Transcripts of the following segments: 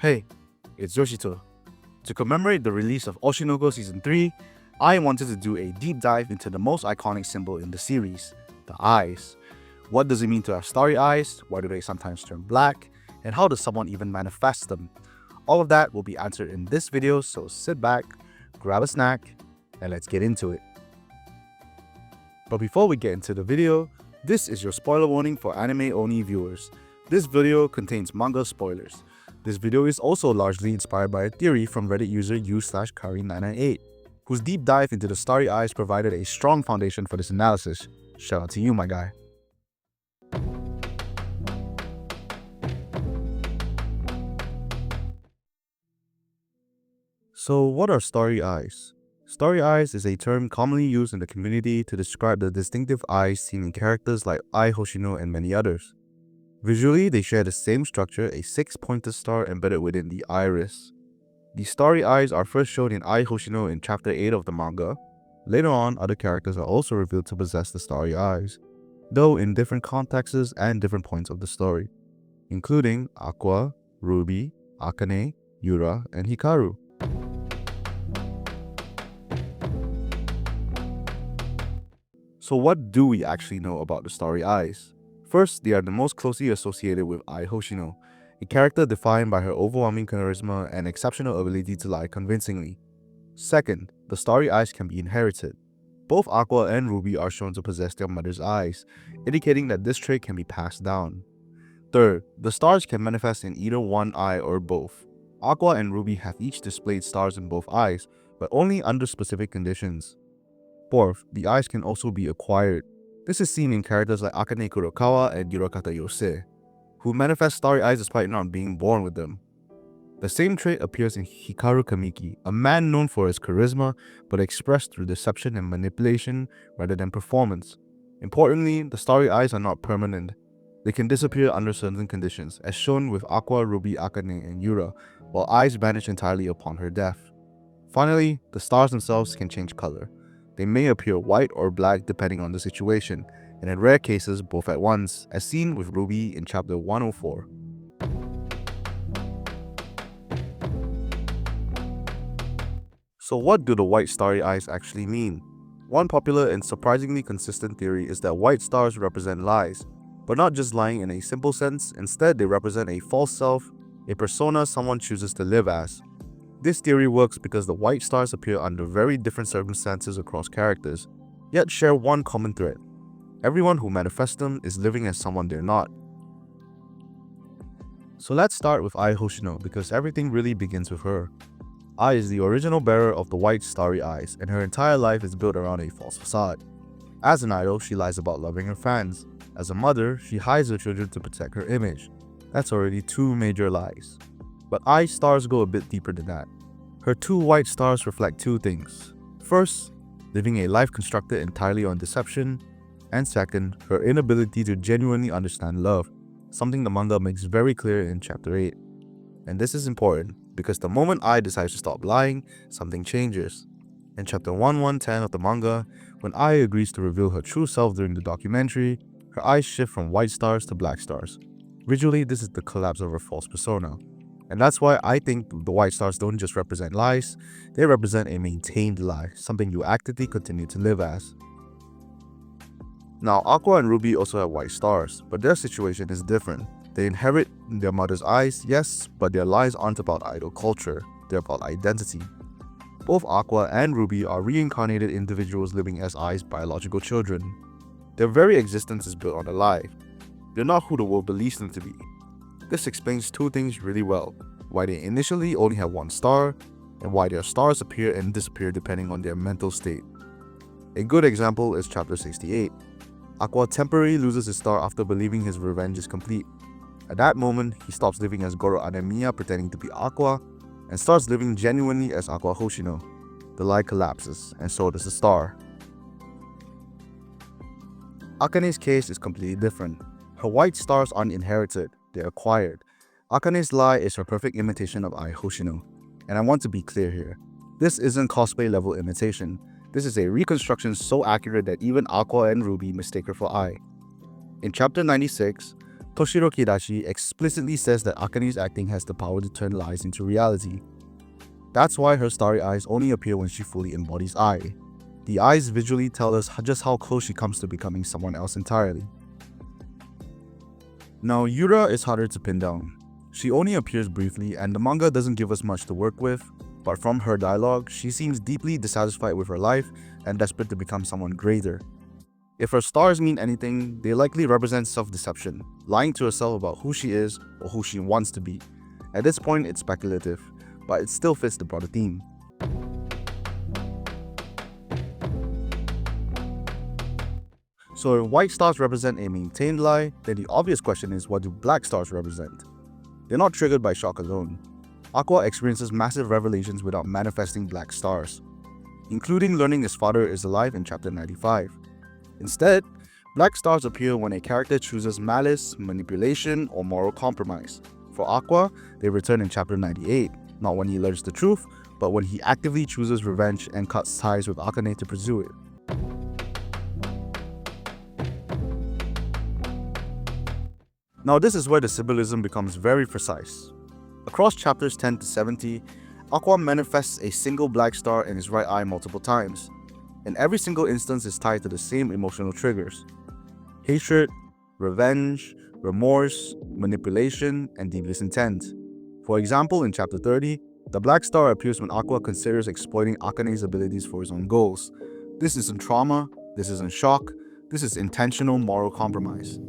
Hey, it's Yoshito. To commemorate the release of Oshi No Ko Season 3, I wanted to do a deep dive into the most iconic symbol in the series, the eyes. What does it mean to have starry eyes? Why do they sometimes turn black? And how does someone even manifest them? All of that will be answered in this video, so sit back, grab a snack, and let's get into it. But before we get into the video, this is your spoiler warning for anime-only viewers. This video contains manga spoilers. This video is also largely inspired by a theory from Reddit user u/Kari998, whose deep dive into the starry eyes provided a strong foundation for this analysis. Shout out to you, my guy. So what are starry eyes? Starry eyes is a term commonly used in the community to describe the distinctive eyes seen in characters like Hoshino and many others. Visually, they share the same structure, a six-pointed star embedded within the iris. The starry eyes are first shown in Hoshino in chapter 8 of the manga. Later on, other characters are also revealed to possess the starry eyes, though in different contexts and different points of the story, including Aqua, Ruby, Akane, Yura, and Hikaru. So what do we actually know about the starry eyes? First, they are the most closely associated with Hoshino, a character defined by her overwhelming charisma and exceptional ability to lie convincingly. Second, the starry eyes can be inherited. Both Aqua and Ruby are shown to possess their mother's eyes, indicating that this trait can be passed down. Third, the stars can manifest in either one eye or both. Aqua and Ruby have each displayed stars in both eyes, but only under specific conditions. Fourth, the eyes can also be acquired. This is seen in characters like Akane Kurokawa and Yurakata Yose, who manifest starry eyes despite not being born with them. The same trait appears in Hikaru Kamiki, a man known for his charisma but expressed through deception and manipulation rather than performance. Importantly, the starry eyes are not permanent. They can disappear under certain conditions, as shown with Aqua, Ruby, Akane, and Yura, while eyes vanish entirely upon her death. Finally, the stars themselves can change color. They may appear white or black depending on the situation, and in rare cases both at once, as seen with Ruby in chapter 104. So what do the white starry eyes actually mean? One popular and surprisingly consistent theory is that white stars represent lies, but not just lying in a simple sense. Instead, they represent a false self, a persona someone chooses to live as. This theory works because the white stars appear under very different circumstances across characters, yet share one common thread. Everyone who manifests them is living as someone they're not. So let's start with Hoshino because everything really begins with her. Ai is the original bearer of the white starry eyes, and her entire life is built around a false facade. As an idol, she lies about loving her fans. As a mother, she hides her children to protect her image. That's already two major lies. But Ai's stars go a bit deeper than that. Her two white stars reflect two things. First, living a life constructed entirely on deception, and second, her inability to genuinely understand love, something the manga makes very clear in chapter 8. And this is important, because the moment Ai decides to stop lying, something changes. In chapter 1110 of the manga, when Ai agrees to reveal her true self during the documentary, her eyes shift from white stars to black stars. Visually, this is the collapse of her false persona. And that's why I think the white stars don't just represent lies, they represent a maintained lie, something you actively continue to live as. Now, Aqua and Ruby also have white stars, but their situation is different. They inherit their mother's eyes, yes, but their lies aren't about idol culture, they're about identity. Both Aqua and Ruby are reincarnated individuals living as Ai's biological children. Their very existence is built on a lie. They're not who the world believes them to be. This explains two things really well: why they initially only have one star, and why their stars appear and disappear depending on their mental state. A good example is chapter 68. Aqua temporarily loses his star after believing his revenge is complete. At that moment, he stops living as Goro Anemiya pretending to be Aqua, and starts living genuinely as Aqua Hoshino. The lie collapses, and so does the star. Akane's case is completely different. Her white stars aren't inherited, they're acquired. Akane's lie is her perfect imitation of Hoshino. And I want to be clear here. This isn't cosplay level imitation. This is a reconstruction so accurate that even Aqua and Ruby mistake her for Ai. In chapter 96, Toshiro Kidashi explicitly says that Akane's acting has the power to turn lies into reality. That's why her starry eyes only appear when she fully embodies Ai. The eyes visually tell us just how close she comes to becoming someone else entirely. Now, Yura is harder to pin down. She only appears briefly and the manga doesn't give us much to work with, but from her dialogue, she seems deeply dissatisfied with her life and desperate to become someone greater. If her stars mean anything, they likely represent self-deception, lying to herself about who she is or who she wants to be. At this point, it's speculative, but it still fits the broader theme. So if white stars represent a maintained lie, then the obvious question is, what do black stars represent? They're not triggered by shock alone. Aqua experiences massive revelations without manifesting black stars, including learning his father is alive in chapter 95. Instead, black stars appear when a character chooses malice, manipulation, or moral compromise. For Aqua, they return in chapter 98, not when he learns the truth, but when he actively chooses revenge and cuts ties with Akane to pursue it. Now this is where the symbolism becomes very precise. Across chapters 10 to 70, Aqua manifests a single black star in his right eye multiple times, and every single instance is tied to the same emotional triggers: hatred, revenge, remorse, manipulation, and devious intent. For example, in chapter 30, the black star appears when Aqua considers exploiting Akane's abilities for his own goals. This isn't trauma, this isn't shock, this is intentional moral compromise.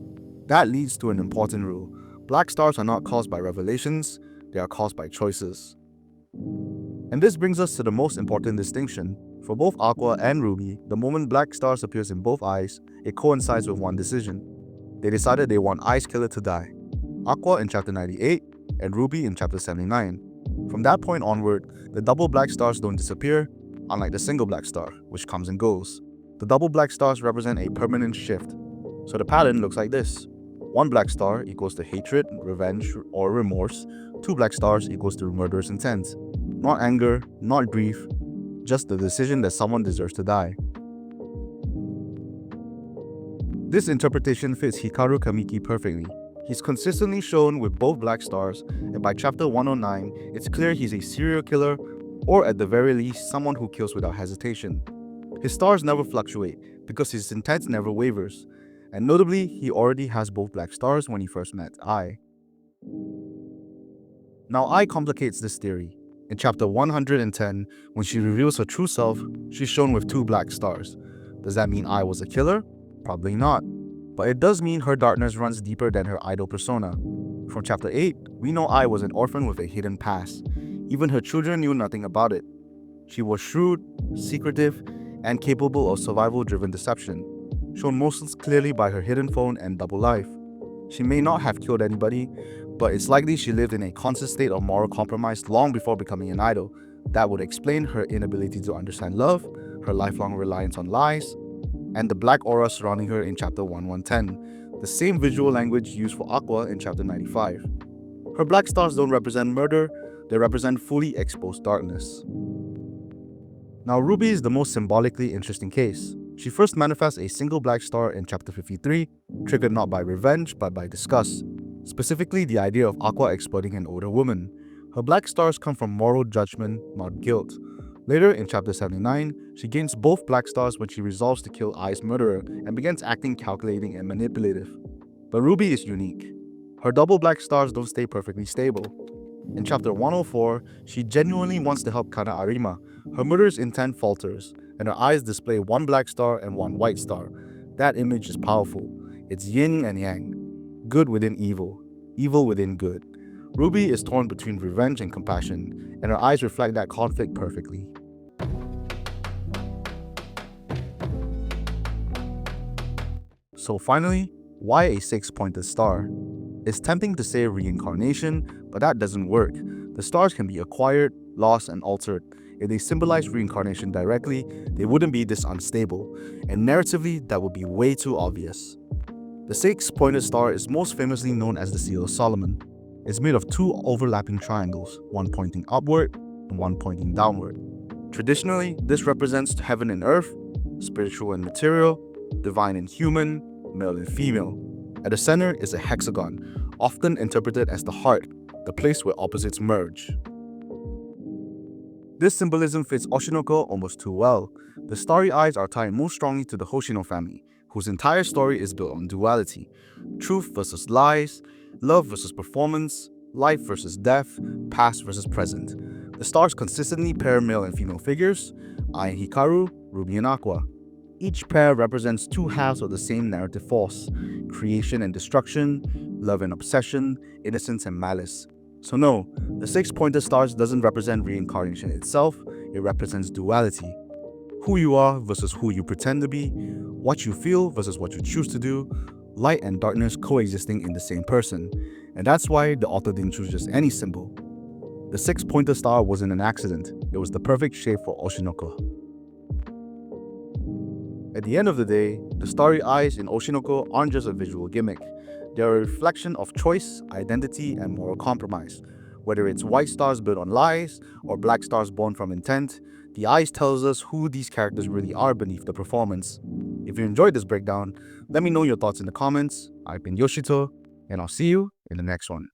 That leads to an important rule: black stars are not caused by revelations, they are caused by choices. And this brings us to the most important distinction. For both Aqua and Ruby, the moment black stars appears in both eyes, it coincides with one decision. They decided they want Ai's killer to die. Aqua in chapter 98 and Ruby in chapter 79. From that point onward, the double black stars don't disappear, unlike the single black star, which comes and goes. The double black stars represent a permanent shift. So the pattern looks like this. One black star equals to hatred, revenge, or remorse. Two black stars equals to murderous intent. Not anger, not grief, just the decision that someone deserves to die. This interpretation fits Hikaru Kamiki perfectly. He's consistently shown with both black stars, and by chapter 109, it's clear he's a serial killer, or at the very least, someone who kills without hesitation. His stars never fluctuate, because his intent never wavers. And notably, he already has both black stars when he first met Ai. Now Ai complicates this theory. In chapter 110, when she reveals her true self, she's shown with two black stars. Does that mean Ai was a killer? Probably not. But it does mean her darkness runs deeper than her idol persona. From chapter 8, we know Ai was an orphan with a hidden past. Even her children knew nothing about it. She was shrewd, secretive, and capable of survival-driven deception, shown most clearly by her hidden phone and double life. She may not have killed anybody, but it's likely she lived in a constant state of moral compromise long before becoming an idol. That would explain her inability to understand love, her lifelong reliance on lies, and the black aura surrounding her in chapter 1110, the same visual language used for Aqua in chapter 95. Her black stars don't represent murder, they represent fully exposed darkness. Now Ruby is the most symbolically interesting case. She first manifests a single black star in chapter 53, triggered not by revenge but by disgust, specifically the idea of Aqua exploiting an older woman. Her black stars come from moral judgment, not guilt. Later in chapter 79, she gains both black stars when she resolves to kill Ai's murderer and begins acting calculating and manipulative. But Ruby is unique. Her double black stars don't stay perfectly stable. In chapter 104, she genuinely wants to help Kana Arima. Her murderous intent falters, and her eyes display one black star and one white star. That image is powerful. It's yin and yang, good within evil, evil within good. Ruby is torn between revenge and compassion, and her eyes reflect that conflict perfectly. So finally, why a six-pointed star? It's tempting to say reincarnation, but that doesn't work. The stars can be acquired, lost, and altered. If they symbolize reincarnation directly, they wouldn't be this unstable, and narratively, that would be way too obvious. The six-pointed star is most famously known as the Seal of Solomon. It's made of two overlapping triangles, one pointing upward and one pointing downward. Traditionally, this represents heaven and earth, spiritual and material, divine and human, male and female. At the center is a hexagon, often interpreted as the heart, the place where opposites merge. This symbolism fits Oshi No Ko almost too well. The starry eyes are tied most strongly to the Hoshino family, whose entire story is built on duality: truth versus lies, love versus performance, life versus death, past versus present. The stars consistently pair male and female figures: Ai and Hikaru, Ruby and Aqua. Each pair represents two halves of the same narrative force: creation and destruction, love and obsession, innocence and malice. So no, the six-pointed stars doesn't represent reincarnation itself, it represents duality. Who you are versus who you pretend to be, what you feel versus what you choose to do, light and darkness coexisting in the same person. And that's why the author didn't choose just any symbol. The six-pointed star wasn't an accident, it was the perfect shape for Oshi No Ko. At the end of the day, the starry eyes in Oshi No Ko aren't just a visual gimmick. They're a reflection of choice, identity, and moral compromise. Whether it's white stars built on lies or black stars born from intent, the eyes tells us who these characters really are beneath the performance. If you enjoyed this breakdown, let me know your thoughts in the comments. I've been Yoshito, and I'll see you in the next one.